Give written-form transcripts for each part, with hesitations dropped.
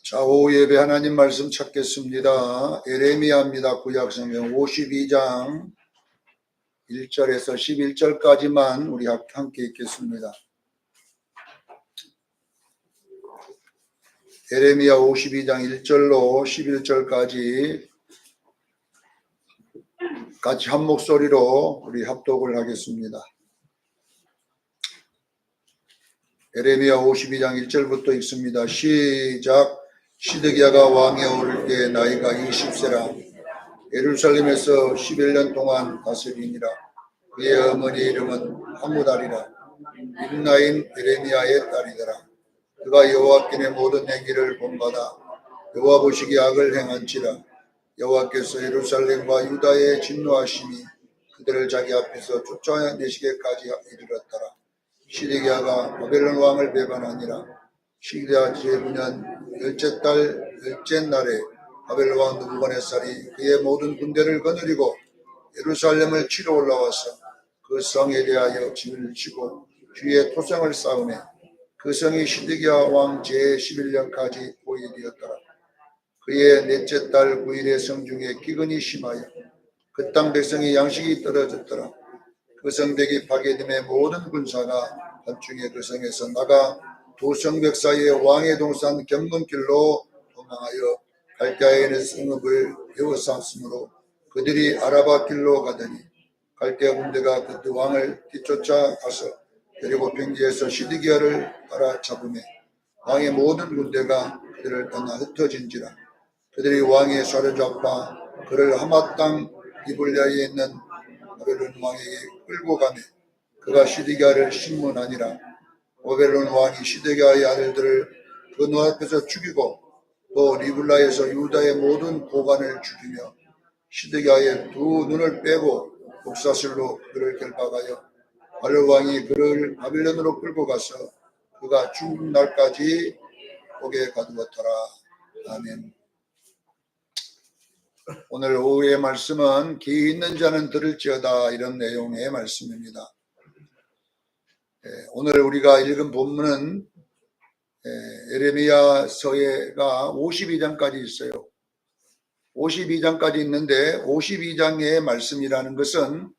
자, 오후 예배 하나님 말씀 찾겠습니다. 에레미야입니다. 구약성경 52장 1절에서 11절까지만 우리 함께 읽겠습니다. 에레미야 52장 1절로 11절까지 같이 한 목소리로 우리 합독을 하겠습니다. 에레미야 52장 1절부터 읽습니다. 시작. 시드기야가 왕에 오를 때 나이가 20세라 예루살렘에서 11년 동안 다스리니라. 그의 어머니 이름은 하무달이라 림나인 에레미야의 딸이더라. 그가 여호와께의 모든 행위를 본받아 여호와 보시기에 악을 행한지라. 여호와께서 예루살렘과 유다에 진노하심이 그들을 자기 앞에서 쫓아내시기까지 이르렀더라. 시드기야가 바벨론 왕을 배반하니라. 시드기야 제9년 열째 달 열째 날에 바벨론 왕 느부갓네살이 그의 모든 군대를 거느리고 예루살렘을 치러 올라와서 그 성에 대하여 진을 치고 주위에 토성을 쌓으매 그 성이 시드기야 왕 제11년까지 포위되었더라. 그의 넷째 달 9일에 성중에 기근이 심하여 그 땅 백성의 양식이 떨어졌더라. 그 성벽이 파괴됨에 모든 군사가 밤중에 그 성에서 나가 두 성벽 사이에 왕의 동산 견문길로 도망하여 갈대아인의 성읍을 에워쌌으므로 그들이 아라바 길로 가더니 갈대아 군대가 그 왕을 뒤쫓아 가서 데리고 평지에서 시드기야를 따라잡으매 왕의 모든 군대가 그들을 떠나 흩어진지라. 그들이 왕의 사로잡아 그를 하맛 땅 이블야에 있는 바벨론 왕에게 끌고 가매 그가 시드기야를 신문하니라. 바벨론 왕이 시드기야의 아들들을 그 눈앞에서 죽이고 또 리블라에서 유다의 모든 고관을 죽이며 시드기야의 두 눈을 빼고 독사슬로 그를 결박하여 바벨론 왕이 그를 바벨론으로 끌고 가서 그가 죽는 날까지 옥에 가두었더라. 아멘. 오늘 오후의 말씀은 귀 있는 자는 들을지어다 이런 내용의 말씀입니다. 오늘 우리가 읽은 본문은 에레미야서가 52장까지 있어요. 52장까지 있는데 52장의 말씀이라는 것은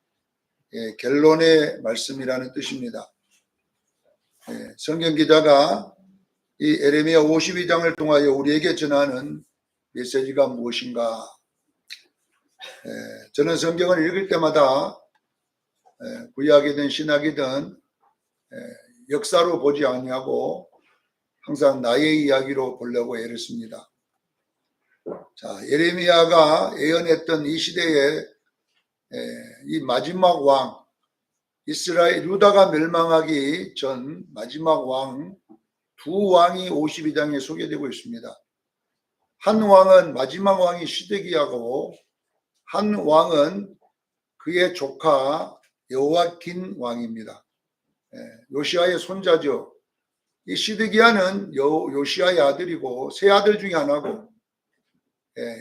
결론의 말씀이라는 뜻입니다. 성경 기자가 이 에레미야 52장을 통하여 우리에게 전하는 메시지가 무엇인가? 저는 성경을 읽을 때마다 구약이든 신약이든 역사로 보지 아니하고 항상 나의 이야기로 보려고 애를 씁니다. 자, 예레미야가 예언했던 이 시대에 이 마지막 왕, 이스라엘 유다가 멸망하기 전 마지막 왕, 두 왕이 52장에 소개되고 있습니다. 한 왕은 마지막 왕이 시드기야고 한 왕은 그의 조카 여호야킨 왕입니다. 요시야의 손자죠. 이 시드기야는 요시야의 아들이고 세 아들 중에 하나고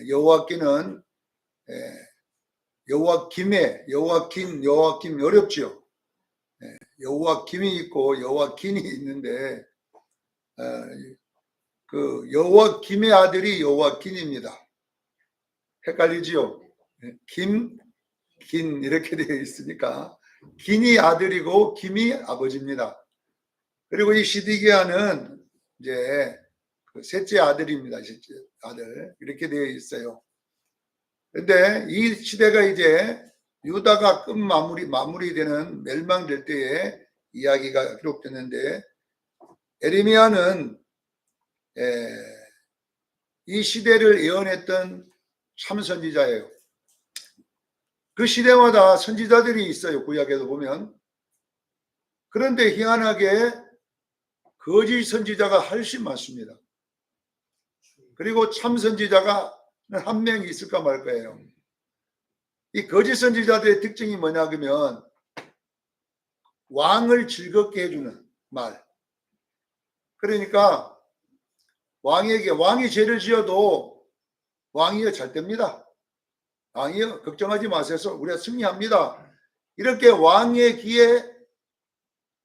여호야킨은 여호야김 어렵죠. 여호야김이 있고 여호야킨이 있는데 그 여호야김의 아들이 여호야킨입니다. 헷갈리지요? 긴 이렇게 되어 있으니까 긴이 아들이고 김이 아버지입니다. 그리고 이 시드기야는 이제 그 셋째 아들입니다. 셋째 아들 이렇게 되어 있어요. 그런데 이 시대가 이제 유다가 끝 마무리되는 멸망될 때에 이야기가 기록됐는데 에레미야는 이 시대를 예언했던 참 선지자예요. 그 시대마다 선지자들이 있어요. 구약에도 보면. 그런데 희한하게 거짓 선지자가 훨씬 많습니다. 그리고 참 선지자가 한 명이 있을까 말까예요. 이 거짓 선지자들의 특징이 뭐냐 그러면 왕을 즐겁게 해주는 말. 그러니까 왕이 죄를 지어도 왕이여 잘 됩니다. 왕이여 걱정하지 마세요. 우리가 승리합니다. 이렇게 왕의 귀에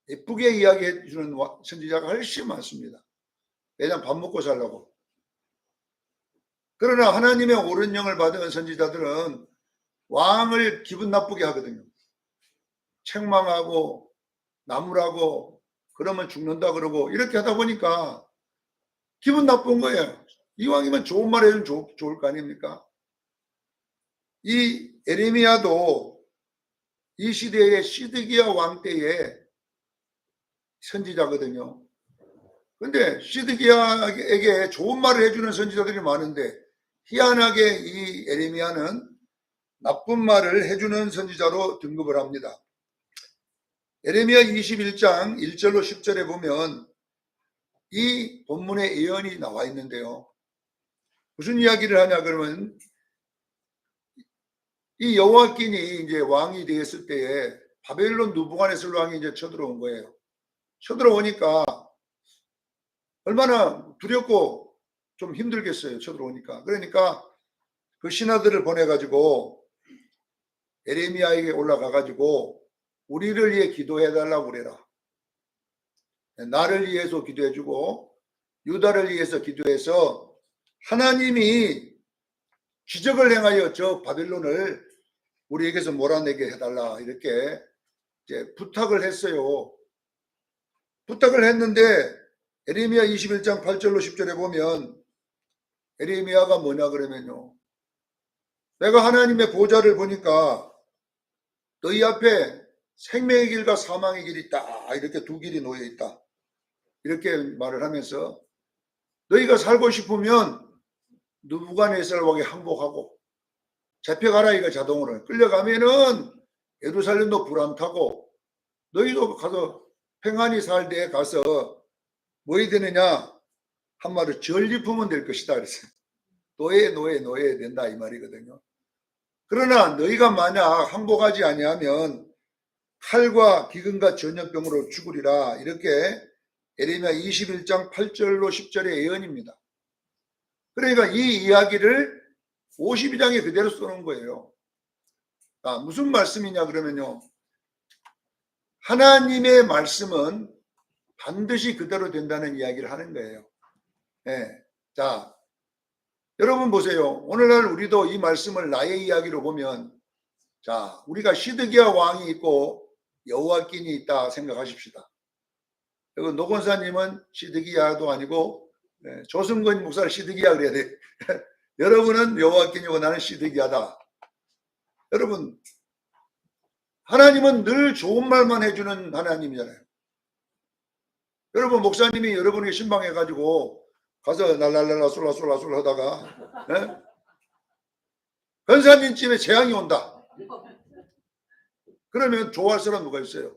예쁘게 이야기해 주는 선지자가 훨씬 많습니다. 왜냐하면 밥 먹고 살라고. 그러나 하나님의 옳은 영을 받은 선지자들은 왕을 기분 나쁘게 하거든요. 책망하고 나무라고 그러면 죽는다 그러고 이렇게 하다 보니까 기분 나쁜 거예요. 이왕이면 좋은 말 해주면 좋을 거 아닙니까? 이 에레미야도 이 시대의 시드기야 왕 때의 선지자거든요. 근데 시드기야에게 좋은 말을 해주는 선지자들이 많은데 희한하게 이 에레미야는 나쁜 말을 해주는 선지자로 등급을 합니다. 에레미야 21장 1절로 10절에 보면 이 본문의 예언이 나와 있는데요. 무슨 이야기를 하냐 그러면 이 여호야긴이 이제 왕이 되었을 때에 바벨론 느부갓네살 왕이 이제 쳐들어온 거예요. 쳐들어오니까 얼마나 두렵고 좀 힘들겠어요. 쳐들어오니까. 그러니까 그 신하들을 보내가지고 에레미야에게 올라가가지고 우리를 위해 기도해달라고 그래라. 나를 위해서 기도해주고 유다를 위해서 기도해서 하나님이 기적을 행하여 저 바벨론을 우리에게서 몰아내게 해달라 이렇게 이제 부탁을 했어요. 부탁을 했는데 에레미야 21장 8절로 10절에 보면 에레미야가 뭐냐 그러면요. 내가 하나님의 보좌를 보니까 너희 앞에 생명의 길과 사망의 길이 있다. 이렇게 두 길이 놓여 있다. 이렇게 말을 하면서 너희가 살고 싶으면 느부갓네살 왕에 항복하고 잡혀가라 이거 자동으로 끌려가면은 예루살렘도 불안 타고 너희도 가서 평안히 살 때에 가서 뭐이 되느냐 한마디로 전리품은 될 것이다 그랬어요. 노예 된다 이 말이거든요. 그러나 너희가 만약 항복하지 아니하면 칼과 기근과 전염병으로 죽으리라 이렇게 에레미야 21장 8절로 10절의 예언입니다. 그러니까 이 이야기를 52장에 그대로 써놓은 거예요. 아, 무슨 말씀이냐 그러면요. 하나님의 말씀은 반드시 그대로 된다는 이야기를 하는 거예요. 네. 자, 여러분 보세요. 오늘날 우리도 이 말씀을 나의 이야기로 보면 자, 우리가 시드기야 왕이 있고 여호야긴이 있다 생각하십시다. 그리고 노건사님은 시드기야도 아니고 조승근 목사를 시드기야 그래야 돼. 여러분은 여호야긴이고 나는 시드기야다. 여러분 하나님은 늘 좋은 말만 해주는 하나님이잖아요. 여러분 목사님이 여러분에게 신방해가지고 가서 날랄랄라 쏠라쏠라쏠라 하다가 권사님 집에 재앙이 온다. 그러면 좋아할 사람 누가 있어요?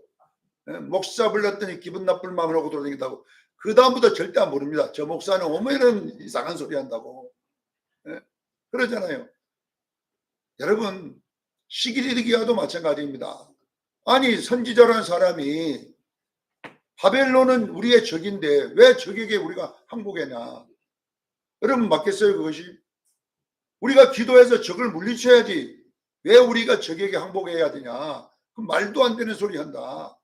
목사 불렀더니 기분 나쁠 마음을 하고 돌아다닌다고. 그 다음부터 절대 안 부릅니다. 저 목사는 오면은 이상한 소리 한다고. 그러잖아요. 여러분 시기리드기야도 마찬가지입니다. 아니 선지자라는 사람이 바벨론은 우리의 적인데 왜 적에게 우리가 항복했냐. 여러분 맞겠어요 그것이? 우리가 기도해서 적을 물리쳐야지 왜 우리가 적에게 항복해야 되냐. 그 말도 안 되는 소리 한다.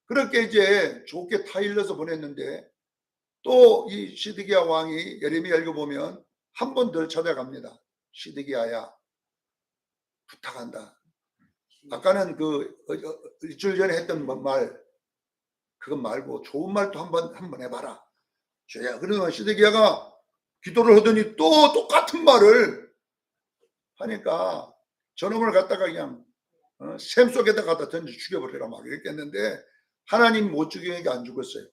그렇게 이제 좋게 타일러서 보냈는데 또 이 시드기야 왕이 예레미야 읽어보면 한 번 더 찾아갑니다. 시드기야야 부탁한다. 아까는 그 일주일 전에 했던 말 그건 말고 좋은 말도 한번 해봐라. 저야 그러면 시드기야가 기도를 하더니 또 똑같은 말을 하니까 저놈을 갖다가 그냥 샘 속에다 갖다 던져 죽여버리라 막 이렇게 했는데 하나님 못 죽이게 안 죽었어요.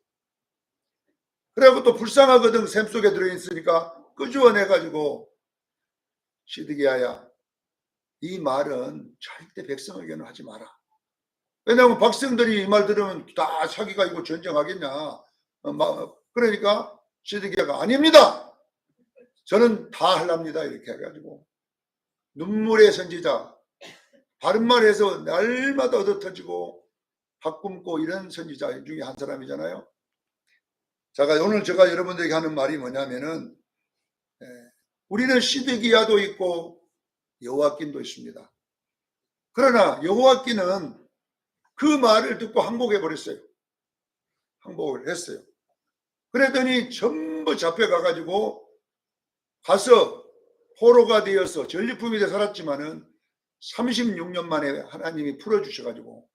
그래갖고 또 불쌍하거든. 샘 속에 들어있으니까 끄집어내가지고 시드기야야 이 말은 절대 백성에게는 하지 마라. 왜냐하면 백성들이 이 말 들으면 다 사기가 이고 전쟁하겠냐. 그러니까 시드기야가 아닙니다. 저는 다 하랍니다. 이렇게 해가지고 눈물의 선지자 바른 말해서 날마다 얻어터지고 바꿈고 이런 선지자 중에 한 사람이잖아요. 제가 오늘 여러분들에게 하는 말이 뭐냐면은 우리는 시드기야도 있고 여호야긴도 있습니다. 그러나 여호야긴은 그 말을 듣고 항복해 버렸어요. 항복을 했어요. 그랬더니 전부 잡혀가가지고 가서 포로가 되어서 전리품이 되어 살았지만은 36년 만에 하나님이 풀어주셔가지고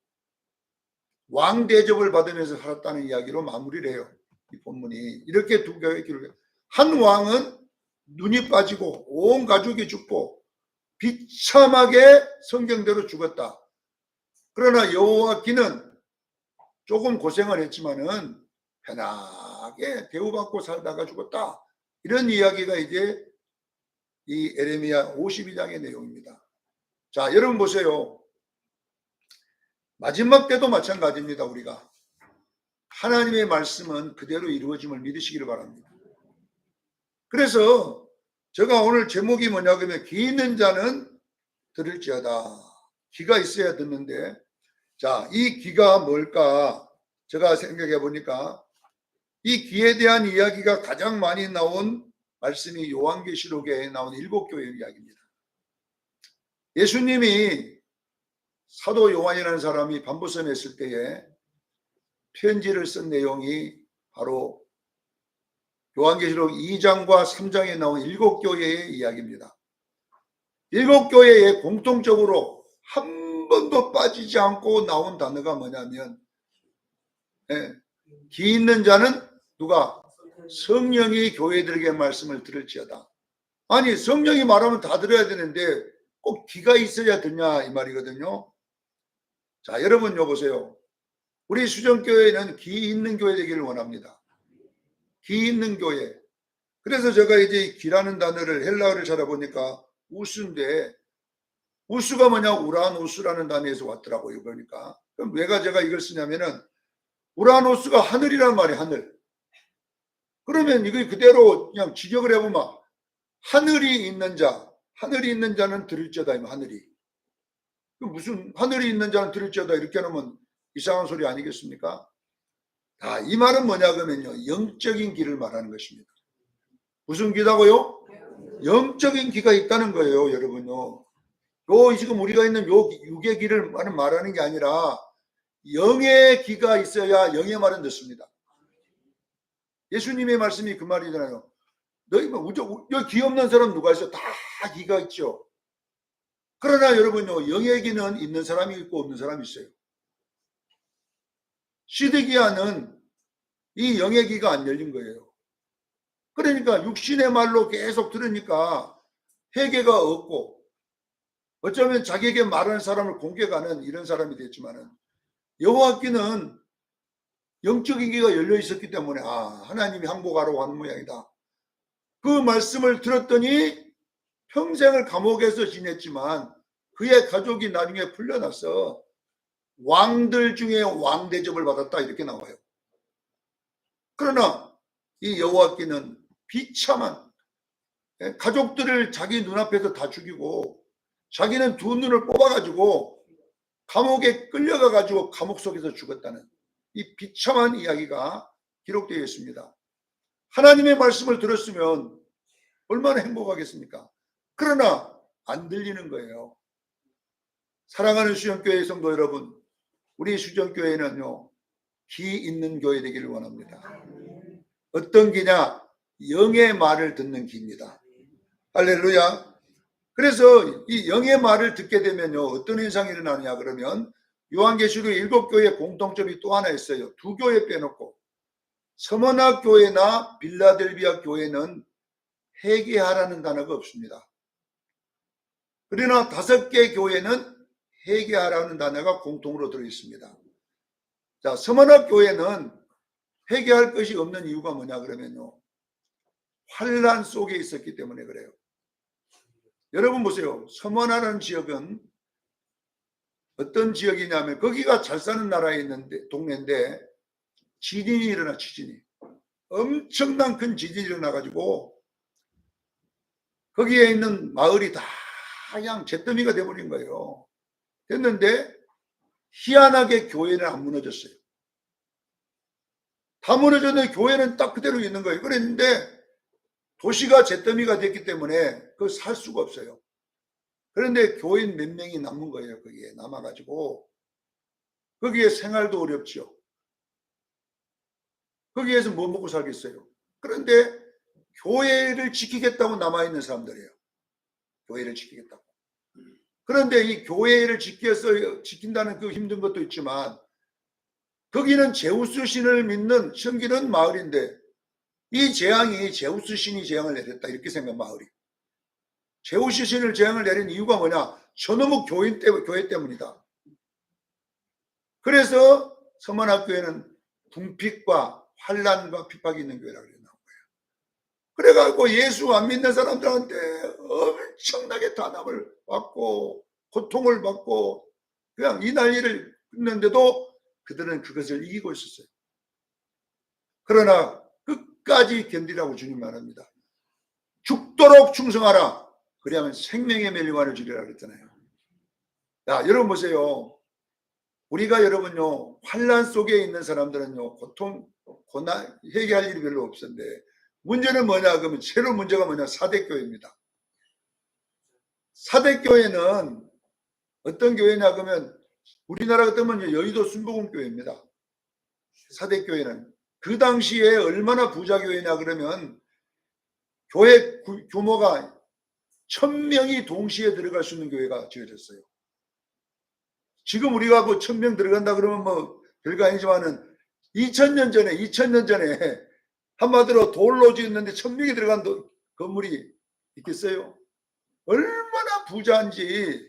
왕 대접을 받으면서 살았다는 이야기로 마무리를 해요. 이 본문이 이렇게 두 개의 기록에 한 왕은 눈이 빠지고 온 가족이 죽고 비참하게 성경대로 죽었다. 그러나 여호와기는 조금 고생을 했지만은 편하게 대우받고 살다가 죽었다. 이런 이야기가 이제 이 에레미야 52장의 내용입니다. 자, 여러분 보세요. 마지막 때도 마찬가지입니다. 우리가 하나님의 말씀은 그대로 이루어짐을 믿으시기를 바랍니다. 그래서 제가 오늘 제목이 뭐냐 그러면 귀 있는 자는 들을지어다. 귀가 있어야 듣는데, 자, 이 귀가 뭘까? 제가 생각해 보니까 이 귀에 대한 이야기가 가장 많이 나온 말씀이 요한계시록에 나온 7교회 이야기입니다. 예수님이 사도 요한이라는 사람이 반부섬했을 때에 편지를 쓴 내용이 바로 요한계시록 2장과 3장에 나온 7교회의 이야기입니다. 7교회에 공통적으로 한 번도 빠지지 않고 나온 단어가 뭐냐면 귀 있는 자는 누가? 성령이 교회들에게 말씀을 들을지어다. 아니 성령이 말하면 다 들어야 되는데 꼭 귀가 있어야 듣냐 이 말이거든요. 자, 여러분 보세요. 우리 수정교회는 귀 있는 교회 되기를 원합니다. 귀 있는 교회. 그래서 제가 이제 귀라는 단어를 헬라어를 찾아보니까 우스인데 우스가 뭐냐? 우라노스라는 단어에서 왔더라고요. 그러니까 그럼 왜 제가 이걸 쓰냐면은 우라노스가 하늘이란 말이에요. 하늘. 그러면 이거 그대로 그냥 직역을 해보면 하늘이 있는 자, 하늘이 있는 자는 들을지어다. 하늘이. 무슨 하늘이 있는 자는 들을지어다 이렇게 하면 이상한 소리 아니겠습니까? 자, 이 말은 뭐냐 그러면요. 영적인 길을 말하는 것입니다. 무슨 귀다고요? 영적인 귀가 있다는 거예요. 여러분요. 지금 우리가 있는 요 육의 귀를 말하는 게 아니라 영의 귀가 있어야 영의 말은 듣습니다. 예수님의 말씀이 그 말이잖아요. 너희 여기 귀 없는 사람 누가 있어? 다 귀가 있죠. 그러나 여러분요. 영의 귀는 있는 사람이 있고 없는 사람이 있어요. 시드기야는 이 영의 귀가 안 열린 거예요. 그러니까 육신의 말로 계속 들으니까 회개가 없고 어쩌면 자기에게 말하는 사람을 공격하는 이런 사람이 됐지만은 여호와께는 영적인 귀가 열려 있었기 때문에 하나님이 항복하러 온 모양이다. 그 말씀을 들었더니 평생을 감옥에서 지냈지만 그의 가족이 나중에 풀려나서 왕들 중에 왕 대접을 받았다 이렇게 나와요. 그러나 이 여호와께는 비참한 가족들을 자기 눈앞에서 다 죽이고 자기는 두 눈을 뽑아가지고 감옥에 끌려가가지고 감옥 속에서 죽었다는 이 비참한 이야기가 기록되어 있습니다. 하나님의 말씀을 들었으면 얼마나 행복하겠습니까? 그러나 안 들리는 거예요. 사랑하는 수정교회 성도 여러분, 우리 수정교회는요, 귀 있는 교회 되기를 원합니다. 어떤 귀냐? 영의 말을 듣는 귀입니다. 할렐루야. 그래서 이 영의 말을 듣게 되면요, 어떤 현상이 일어나느냐 그러면 요한계시록 7교회 공통점이 또 하나 있어요. 2교회 빼놓고 서머나 교회나 빌라델비아 교회는 회개하라는 단어가 없습니다. 그러나 5개 교회는 회개하라는 단어가 공통으로 들어있습니다. 자, 서머나 교회는 회개할 것이 없는 이유가 뭐냐 그러면요, 환난 속에 있었기 때문에 그래요. 여러분 보세요. 서머나라는 지역은 어떤 지역이냐면 거기가 잘 사는 나라에 있는데 동네인데 지진이 일어나. 지진이 엄청난 큰 지진이 일어나가지고 거기에 있는 마을이 다 그냥 잿더미가 돼버린 거예요. 됐는데 희한하게 교회는 안 무너졌어요. 다 무너졌는데 교회는 딱 그대로 있는 거예요. 그랬는데 도시가 잿더미가 됐기 때문에 그걸 살 수가 없어요. 그런데 교인 몇 명이 남은 거예요. 거기에 남아가지고 거기에 생활도 어렵죠. 거기에서 뭐 먹고 살겠어요. 그런데 교회를 지키겠다고 남아있는 사람들이에요. 교회를 지키겠다고. 그런데 이 교회를 지킨다는 그 힘든 것도 있지만 거기는 제우스 신을 믿는 섬기는 마을인데 이 재앙이 제우스 신이 재앙을 내렸다 이렇게 생각 마을이. 제우스 신을 재앙을 내린 이유가 뭐냐? 저놈의 교회 때문이다. 그래서 서만학교회는 궁핍과 환란과 핍박이 있는 교회라고 나온 거예요. 그래가지고 예수 안 믿는 사람들한테 엄청나게 단합을 받고 고통을 받고 그냥 이 난리를 했는데도 그들은 그것을 이기고 있었어요. 그러나 끝까지 견디라고 주님 말합니다. 죽도록 충성하라. 그래야만 생명의 멸류관을 주리라 그랬잖아요. 야, 여러분 보세요. 우리가 여러분요 환란 속에 있는 사람들은요 고통 고난 해결할 일이 별로 없었는데 문제는 뭐냐 그러면 새로운 문제가 뭐냐 사대교회입니다. 사대교회는 어떤 교회냐 그러면 우리나라 같으면 여의도 순복음교회입니다. 사대교회는 그 당시에 얼마나 부자교회냐 그러면 교회 규모가 1000명이 동시에 들어갈 수 있는 교회가 지어졌어요. 지금 우리가 그 1000명 들어간다 그러면 뭐 별거 아니지만은 2000년 전에 한마디로 돌로 지었는데 1000명이 들어간 건물이 있겠어요? 얼마나 부자인지,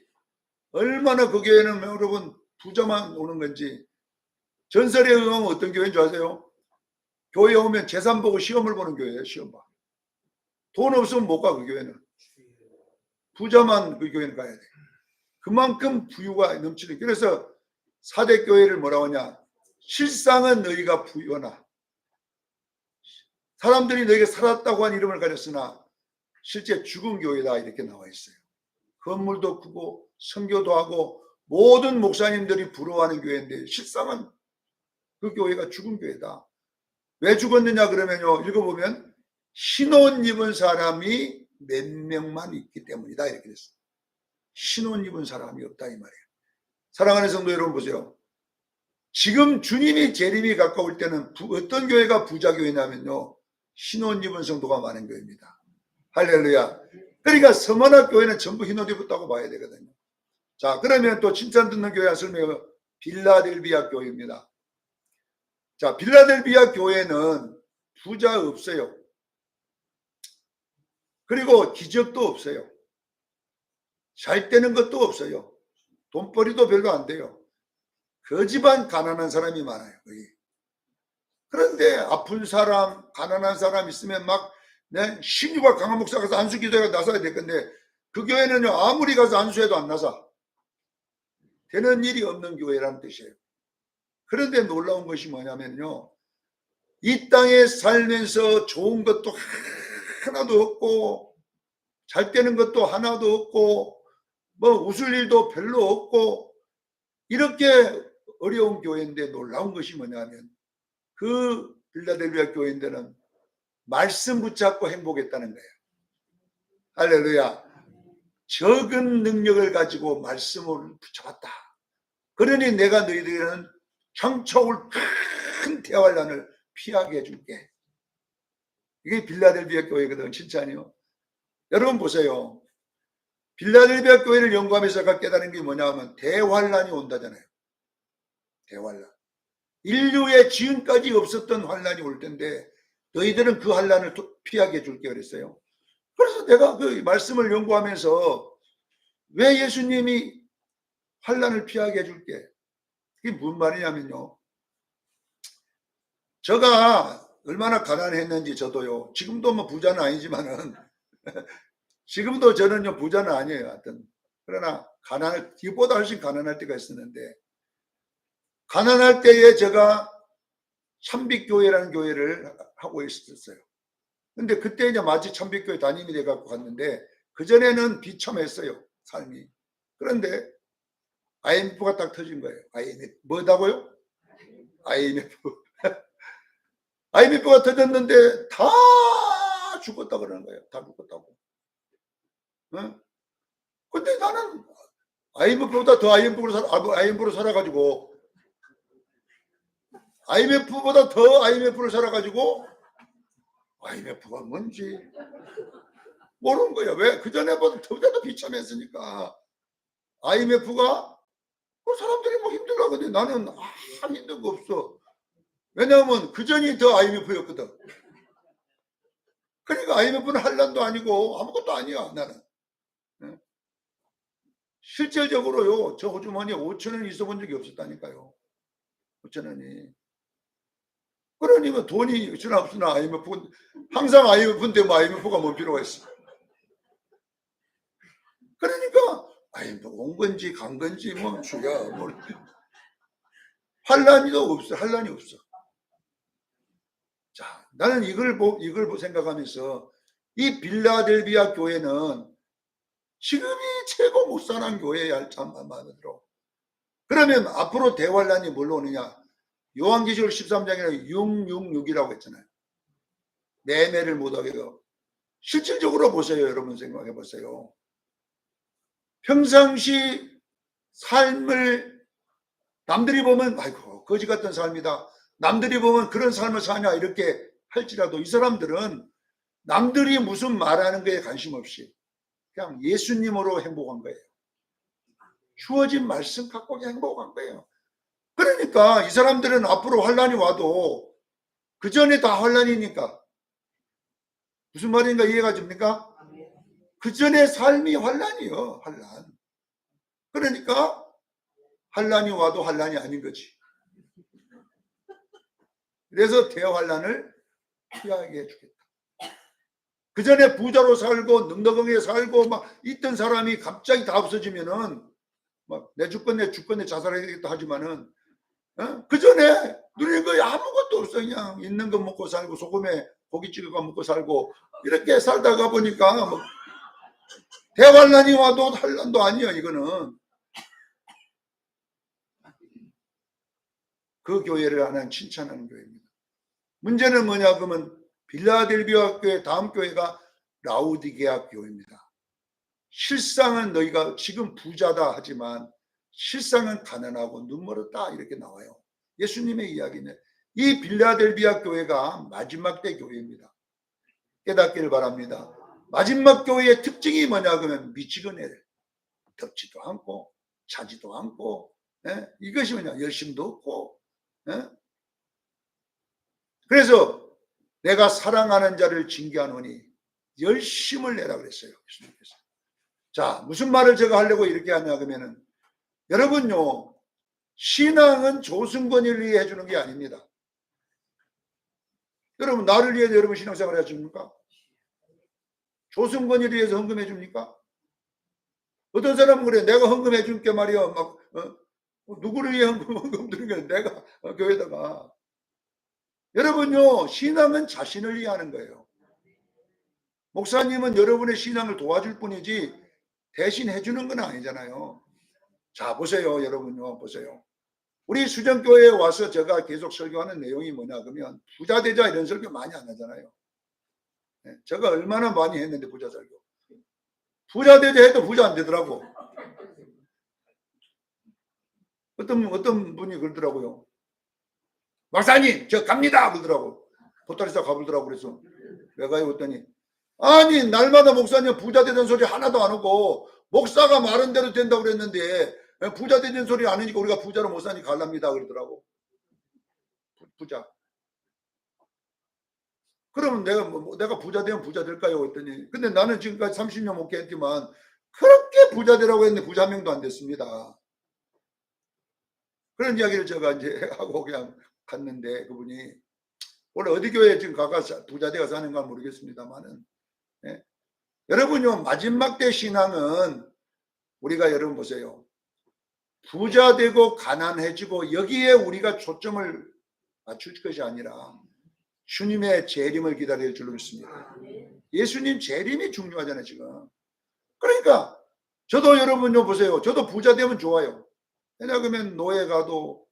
얼마나 그 교회는 여러분 부자만 오는 건지. 전설에 의하면 어떤 교회인 줄 아세요? 교회 오면 재산 보고 시험을 보는 교회예요. 시험 봐. 돈 없으면 못 가. 그 교회는 부자만 그 교회는 가야 돼. 그만큼 부유가 넘치는. 그래서 사대교회를 뭐라고 하냐, 실상은 너희가 부유하나 사람들이 너희가 살았다고 한 이름을 가졌으나 실제 죽은 교회다 이렇게 나와 있어요. 건물도 크고 선교도 하고 모든 목사님들이 부러워하는 교회인데 실상은 그 교회가 죽은 교회다. 왜 죽었느냐 그러면요, 읽어보면 신혼 입은 사람이 몇 명만 있기 때문이다 이렇게 됐어요. 신혼 입은 사람이 없다 이 말이에요. 사랑하는 성도 여러분 보세요. 지금 주님이 재림이 가까울 때는 어떤 교회가 부자 교회냐면요, 신혼 입은 성도가 많은 교회입니다. 할렐루야. 그러니까 서머나 교회는 전부 흰옷 입었다고 봐야 되거든요. 자, 그러면 또 칭찬 듣는 교회 설명은 빌라델비아 교회입니다. 자, 빌라델비아 교회는 부자 없어요. 그리고 기적도 없어요. 잘 되는 것도 없어요. 돈벌이도 별로 안 돼요. 그 집안 가난한 사람이 많아요. 거의. 그런데 아픈 사람, 가난한 사람 있으면 막 신유가 강한 목사 가서 안수기도회가 나서야 될 건데 그 교회는요 아무리 가서 안수해도 안 나서 되는 일이 없는 교회라는 뜻이에요. 그런데 놀라운 것이 뭐냐면요, 이 땅에 살면서 좋은 것도 하나도 없고 잘 되는 것도 하나도 없고 뭐 웃을 일도 별로 없고 이렇게 어려운 교회인데 놀라운 것이 뭐냐면 그 빌라델비아 교회인들은 말씀 붙잡고 행복했다는 거예요. 할렐루야. 적은 능력을 가지고 말씀을 붙잡았다. 그러니 내가 너희들은 형처올 큰 대환란을 피하게 해줄게. 이게 빌라델비아 교회거든. 칭찬이요. 여러분 보세요. 빌라델비아 교회를 연구하면서 깨달은 게 뭐냐 하면 대환란이 온다잖아요. 대환란. 인류의 지금까지 없었던 환란이 올 텐데 너희들은 그 환란을 피하게 해줄게 그랬어요. 그래서 내가 그 말씀을 연구하면서 왜 예수님이 환란을 피하게 해줄게, 그게 무슨 말이냐면요, 제가 얼마나 가난했는지 저도요, 지금도 뭐 부자는 아니지만은 지금도 저는요 부자는 아니에요. 하여튼 그러나 이보다 훨씬 가난할 때가 있었는데, 가난할 때에 제가 참빛교회라는 교회를 하고 있었어요. 근데 그때 이제 마치 참빛교회 담임이 돼 갖고 갔는데 그전에는 비참했어요 삶이. 그런데 IMF가 딱 터진 거예요. IMF 뭐다고요? IMF. IMF가 터졌는데 다 죽었다 그러는 거예요. 다 죽었다고. 어? 근데 나는 IMF보다 더 IMF로 살아가지고 IMF보다 더 IMF를 살아가지고 IMF가 뭔지 모르는 거야. 왜? 그 전에보다 더욱더 비참했으니까. IMF가 사람들이 뭐 힘들어하거든. 나는 힘든 거 없어. 왜냐하면 그 전이 더 IMF였거든. 그러니까 IMF는 한란도 아니고 아무것도 아니야 나는. 실질적으로요, 저 호주머니에 5,000원이 있어 본 적이 없었다니까요. 5,000원이. 그러니까 돈이 있으나 없으나 IMF는 항상 IMF인데 뭐 IMF가 뭔 필요가 있어. 그러니까 IMF 온 건지 간 건지 뭐 주야 뭐 환란이도 없어. 환란이 없어. 자, 나는 이걸 생각하면서 이 빌라델비아 교회는 지금이 최고 못사는 교회야. 참 마음으로. 그러면 앞으로 대환란이 뭘로 오느냐? 요한계시록 13장에 666이라고 했잖아요. 매매를 못하게 해요. 실질적으로 보세요. 여러분 생각해 보세요. 평상시 삶을 남들이 보면 아이고 거지 같은 삶이다. 남들이 보면 그런 삶을 사냐 이렇게 할지라도 이 사람들은 남들이 무슨 말하는 거에 관심 없이 그냥 예수님으로 행복한 거예요. 주어진 말씀 갖고 행복한 거예요. 그러니까 이 사람들은 앞으로 환란이 와도 그 전에 다 환란이니까 무슨 말인가 이해가 됩니까? 그 전에 삶이 환란이요. 환란. 그러니까 환란이 와도 환란이 아닌 거지. 그래서 대환란을 피하게 해주겠다. 그 전에 부자로 살고 넉넉하게 살고 막 있던 사람이 갑자기 다 없어지면은 막 내 주권내 자살하겠다 하지만은 그 전에 누리는 거 아무것도 없어. 그냥 있는 거 먹고 살고 소금에 고기 찍어가 먹고 살고 이렇게 살다가 보니까 뭐 대환란이 와도 환란도 아니야. 이거는 그 교회를 하나님 칭찬하는 교회입니다. 문제는 뭐냐 그러면 빌라델비아 교회 다음 교회가 라우디게아 교회입니다. 실상은 너희가 지금 부자다 하지만 실상은 가난하고 눈멀었다 이렇게 나와요. 예수님의 이야기는 이 빌라델비아 교회가 마지막 때 교회입니다. 깨닫기를 바랍니다. 마지막 교회의 특징이 뭐냐 그러면 미치겠네. 덥지도 않고 차지도 않고 이것이 뭐냐 열심도 없고 그래서 내가 사랑하는 자를 징계하노니 열심을 내라 그랬어요. 예수님께서. 자, 무슨 말을 제가 하려고 이렇게 하냐 그러면은 여러분요, 신앙은 조승건을 위해 해주는 게 아닙니다. 여러분 나를 위해 여러분 신앙생활 해줍니까? 조승건을 위해서 헌금해 줍니까? 어떤 사람은 그래, 내가 헌금해 줄게 말이야. 막 누구를 위해 헌금 드는 게 내가 교회다가. 여러분요, 신앙은 자신을 위해 하는 거예요. 목사님은 여러분의 신앙을 도와줄 뿐이지 대신 해주는 건 아니잖아요. 자, 보세요. 여러분요, 보세요. 우리 수정교회에 와서 제가 계속 설교하는 내용이 뭐냐 그러면 부자 되자 이런 설교 많이 안 하잖아요. 제가 얼마나 많이 했는데 부자 설교. 부자 되자 해도 부자 안 되더라고. 어떤 분이 그러더라고요. 박사님 저 갑니다 그러더라고. 보따리싸 가불더라고. 그래서 왜 가요 했더니 아니 날마다 목사님 부자 되는 소리 하나도 안 하고 목사가 말한 대로 된다고 그랬는데 부자 되는 소리 안 하니까 우리가 부자로 못 사니 갈랍니다 그러더라고. 부자. 그러면 내가 부자 되면 부자 될까요? 했더니 근데 나는 지금까지 30년 목회했지만 그렇게 부자 되라고 했는데 부자 한 명도 안 됐습니다. 그런 이야기를 제가 이제 하고 그냥 갔는데 그분이 원래 어디 교회에 지금 가서 부자 되어 사는가 모르겠습니다만은 여러분요 마지막 때 신앙은 우리가 여러분 보세요. 부자 되고 가난해지고 여기에 우리가 초점을 맞출 것이 아니라 주님의 재림을 기다릴 줄로 믿습니다. 예수님 재림이 중요하잖아요 지금. 그러니까 저도 여러분요 보세요. 저도 부자 되면 좋아요. 왜냐하면 노예 가도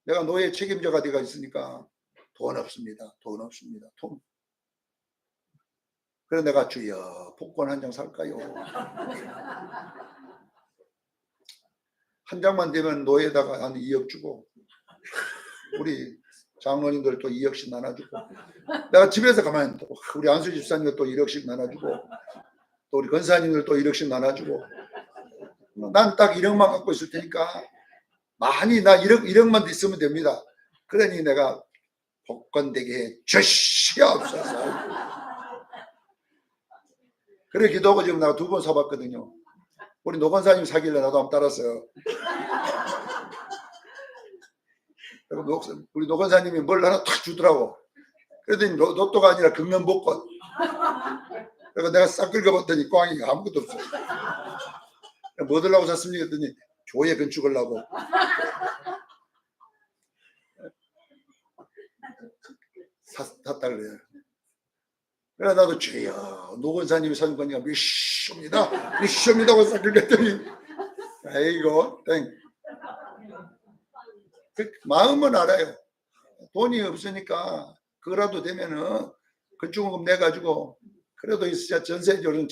내가 노예 책임자가 되어 있으니까 돈 없습니다. 돈 없습니다. 돈. 그래서 내가 주여 복권 한 장 살까요? 한 장만 되면 노예에다가 한 2억 주고 우리 장로님들 또 2억씩 나눠주고 내가 집에서 가만히 우리 안수 집사님도 또 1억씩 나눠주고 또 우리 권사님들도 1억씩 나눠주고, 난 딱 1억만 갖고 있을 테니까 많이 나 1억만 있으면 됩니다. 그러니 내가 복권되게 해 주시옵소서. 그래 기도하고 지금 내가 2번 사봤거든요. 우리 노 권사님 사길래 나도 한번 따랐어요. 우리 노 권사님이 뭘 하나 탁 주더라고. 그랬더니 로또가 아니라 금연복권. 그래서 내가 싹 긁어봤더니 꽝이가 아무것도 없어요. 뭐 들라고 샀습니까? 했더니 교회 건축하려고. 샀다 그래요. 그래 나도 주여 노 권사님이 산 거니까 미션입니다 하고 싹 긁었더니 아이고 땡. 그 마음은 알아요. 돈이 없으니까 그거라도 되면은 건축원금 내가지고 그래도 진짜 전세적으로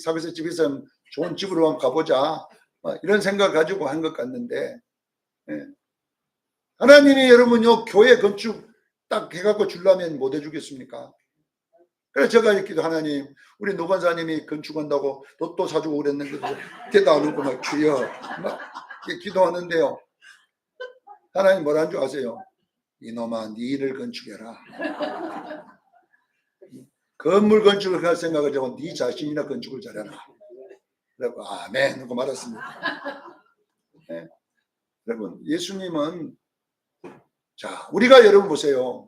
사회세 집에서 좋은 집으로 한번 가보자 이런 생각 가지고 한 것 같는데, 예. 하나님이 여러분요 교회 건축 딱 해갖고 주려면 못 해주겠습니까? 그래서 제가 이렇게 하나님 우리 노 권사님이 건축한다고 로또 사주고 그랬는데 걔도 안 오고 막 주여 막 기도하는데요. 하나님 뭐라는 줄 아세요? 이놈아 네 일을 건축해라. 건물 건축을 할 생각을 하고 네 자신이나 건축을 잘해라. 그래고 아멘 하고 말았습니다. 네. 여러분 예수님은 자 우리가 여러분 보세요.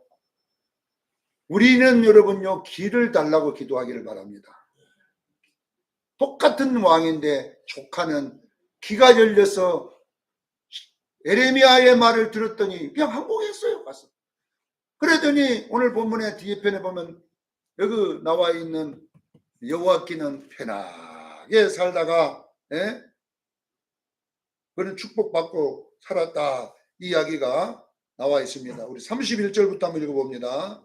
우리는 여러분요 길을 달라고 기도하기를 바랍니다. 똑같은 왕인데 조카는 귀가 열려서 에레미야의 말을 들었더니 그냥 항복했어요. 가서. 그러더니 오늘 본문의 뒤에 편에 보면 여기 나와 있는 여호와키는 편하게 살다가 그런 축복받고 살았다 이 이야기가 나와 있습니다. 우리 31절부터 한번 읽어봅니다.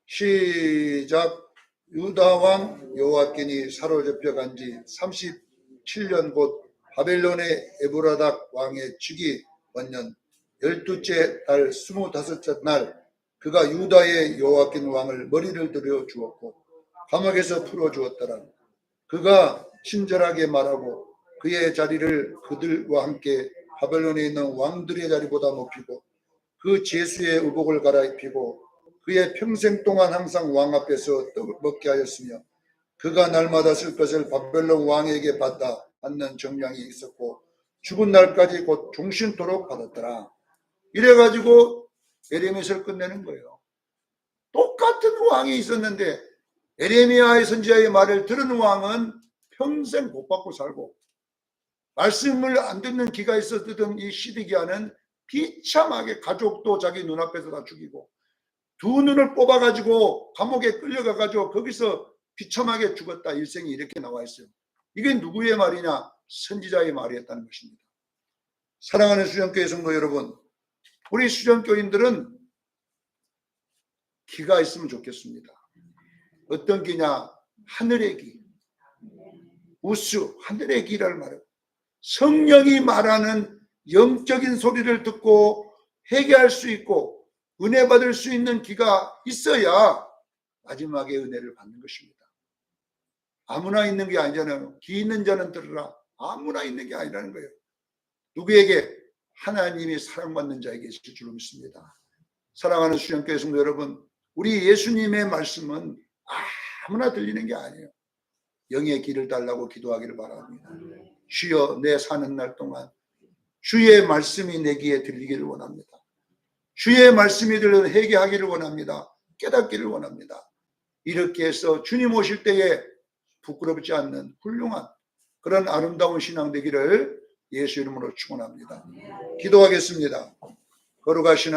시작. 유다왕 여호와킨이 사로잡혀간 지 37년 곧 바벨론의 에브라닥 왕의 즉위 원년 12째 달 25째 날 그가 유다의 여호와킨 왕을 머리를 들여 주었고 감옥에서 풀어 주었더라. 그가 친절하게 말하고 그의 자리를 그들과 함께 바벨론에 있는 왕들의 자리보다 높이고 그 제수의 의복을 갈아입히고 그의 평생 동안 항상 왕 앞에서 떡을 먹게 하였으며 그가 날마다 쓸 것을 바벨론 왕에게 받는 정량이 있었고 죽은 날까지 곧 종신토록 받았더라. 이래가지고 에레미야를 끝내는 거예요. 똑같은 왕이 있었는데 에레미야의 선지자의 말을 들은 왕은 평생 복 받고 살고 말씀을 안 듣는 기가 있었던 이 시드기야는 비참하게 가족도 자기 눈앞에서 다 죽이고 두 눈을 뽑아가지고 감옥에 끌려가가지고 거기서 비참하게 죽었다. 일생이 이렇게 나와 있어요. 이게 누구의 말이냐? 선지자의 말이었다는 것입니다. 사랑하는 수련교회 성도 여러분, 우리 수련교인들은 기가 있으면 좋겠습니다. 어떤 기냐? 하늘의 기. 우수, 하늘의 기를 말해요. 성령이 말하는 영적인 소리를 듣고 회개할 수 있고 은혜 받을 수 있는 기가 있어야 마지막에 은혜를 받는 것입니다. 아무나 있는 게 아니잖아요. 기 있는 자는 들으라. 아무나 있는 게 아니라는 거예요. 누구에게? 하나님이 사랑받는 자에게 있을 줄로 믿습니다. 사랑하는 수련교회 성도 여러분, 우리 예수님의 말씀은 아무나 들리는 게 아니에요. 영의 길을 달라고 기도하기를 바랍니다. 주여 내 사는 날 동안 주의 말씀이 내 귀에 들리기를 원합니다. 주의 말씀이 들려 회개하기를 원합니다. 깨닫기를 원합니다. 이렇게 해서 주님 오실 때에 부끄럽지 않는 훌륭한 그런 아름다운 신앙 되기를 예수 이름으로 축원합니다. 기도하겠습니다. 걸어가시는